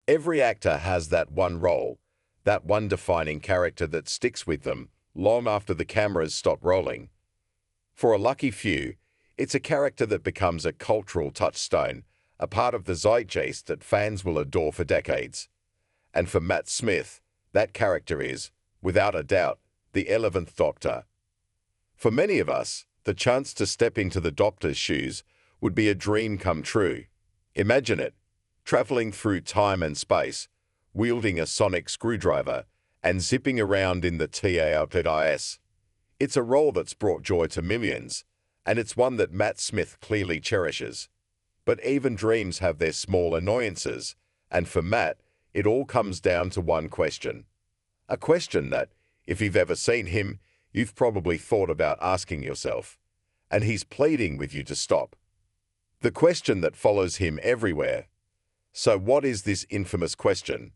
Every actor has that one role, that one defining character that sticks with them long after the cameras stop rolling. For a lucky few, it's a character that becomes a cultural touchstone, a part of the zeitgeist that fans will adore for decades. And for Matt Smith, that character is, without a doubt, the 11th Doctor. For many of us, the chance to step into the Doctor's shoes would be a dream come true. Imagine it, traveling through time and space, wielding a sonic screwdriver, and zipping around in the TARDIS. It's a role that's brought joy to millions, and it's one that Matt Smith clearly cherishes. But even dreams have their small annoyances, and for Matt, it all comes down to one question. A question that, if you've ever seen him, you've probably thought about asking yourself, and he's pleading with you to stop. The question that follows him everywhere. So what is this infamous question?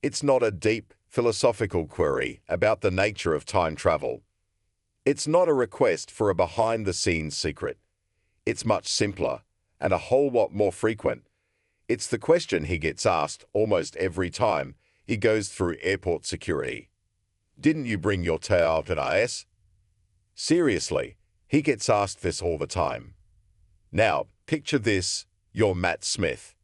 It's not a deep, philosophical query about the nature of time travel. It's not a request for a behind-the-scenes secret. It's much simpler, and a whole lot more frequent. It's the question he gets asked almost every time he goes through airport security. Didn't you bring your TARDIS? Seriously, he gets asked this all the time. Now, picture this, you're Matt Smith.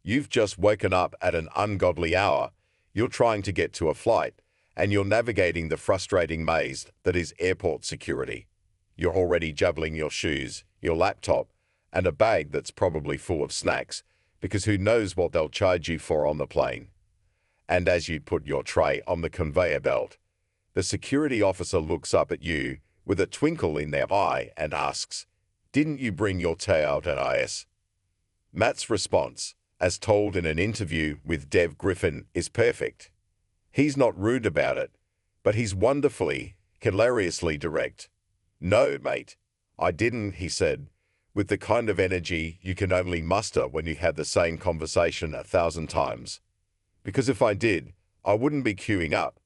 You've just woken up at an ungodly hour, you're trying to get to a flight, and you're navigating the frustrating maze that is airport security. You're already juggling your shoes, your laptop, and a bag that's probably full of snacks, because who knows what they'll charge you for on the plane. And as you put your tray on the conveyor belt, the security officer looks up at you with a twinkle in their eye and asks, "Didn't you bring your TARDIS?" Matt's response, as told in an interview with Dev Griffin, is perfect. He's not rude about it, but he's wonderfully, hilariously direct. "No, mate, I didn't," he said, with the kind of energy you can only muster when you had the same conversation 1,000 times. "Because if I did, I wouldn't be queuing up,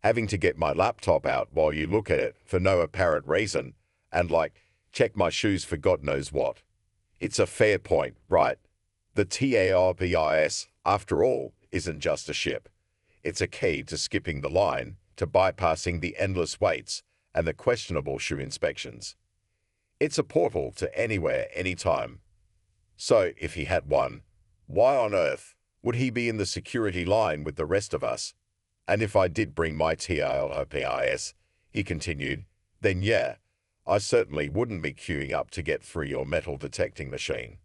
having to get my laptop out while you look at it for no apparent reason, and check my shoes for God knows what." It's a fair point, right? The TARDIS, after all, isn't just a ship. It's a key to skipping the line, to bypassing the endless waits and the questionable shoe inspections. It's a portal to anywhere, anytime. So, if he had one, why on earth would he be in the security line with the rest of us? "And if I did bring my TARDIS," he continued, "then yeah, I certainly wouldn't be queuing up to get through your metal detecting machine.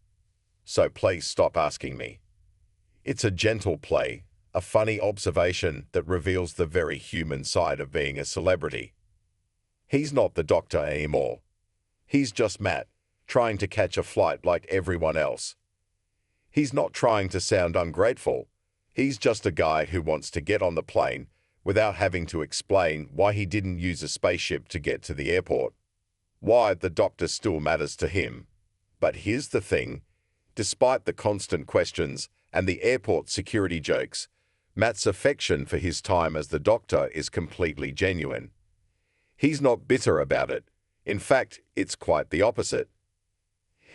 So please stop asking me." It's a gentle play, a funny observation that reveals the very human side of being a celebrity. He's not the Doctor anymore. He's just Matt, trying to catch a flight like everyone else. He's not trying to sound ungrateful. He's just a guy who wants to get on the plane without having to explain why he didn't use a spaceship to get to the airport. Why the Doctor still matters to him. But here's the thing. Despite the constant questions and the airport security jokes, Matt's affection for his time as the Doctor is completely genuine. He's not bitter about it. In fact, it's quite the opposite.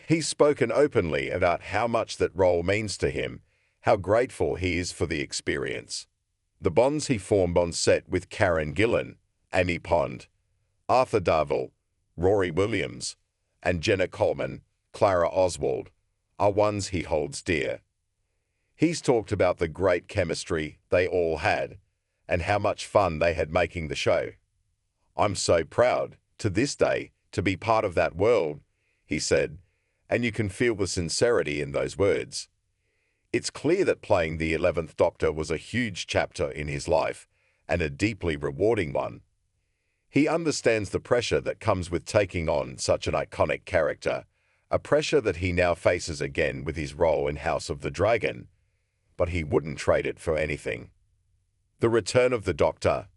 He's spoken openly about how much that role means to him, how grateful he is for the experience. The bonds he formed on set with Karen Gillan, Amy Pond, Arthur Darvill, Rory Williams, and Jenna Coleman, Clara Oswald, are ones he holds dear. He's talked about the great chemistry they all had, and how much fun they had making the show. "I'm so proud, to this day, to be part of that world," he said, and you can feel the sincerity in those words. It's clear that playing the 11th Doctor was a huge chapter in his life, and a deeply rewarding one. He understands the pressure that comes with taking on such an iconic character, a pressure that he now faces again with his role in House of the Dragon, but he wouldn't trade it for anything. The return of the Doctor.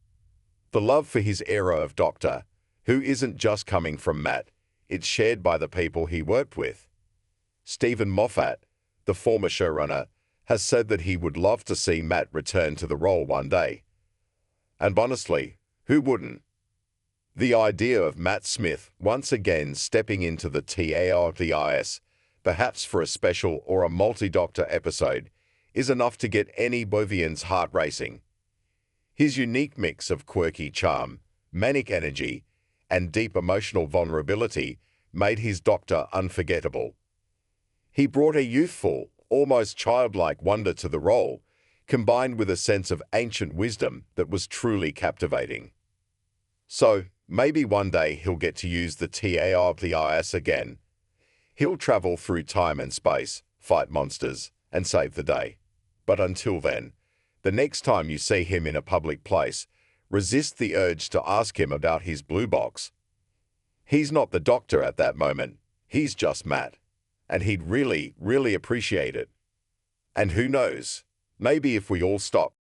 The love for his era of Doctor, who isn't just coming from Matt, it's shared by the people he worked with. Stephen Moffat, the former showrunner, has said that he would love to see Matt return to the role one day. And honestly, who wouldn't? The idea of Matt Smith once again stepping into the TARDIS, perhaps for a special or a multi-Doctor episode, is enough to get any Bovian's heart racing. His unique mix of quirky charm, manic energy, and deep emotional vulnerability made his doctor unforgettable. He brought a youthful, almost childlike wonder to the role, combined with a sense of ancient wisdom that was truly captivating. So, maybe one day he'll get to use the TARPIS again. He'll travel through time and space, fight monsters, and save the day. But until then, the next time you see him in a public place, resist the urge to ask him about his blue box. He's not the doctor at that moment, he's just Matt. And he'd really, really appreciate it. And who knows, maybe if we all stop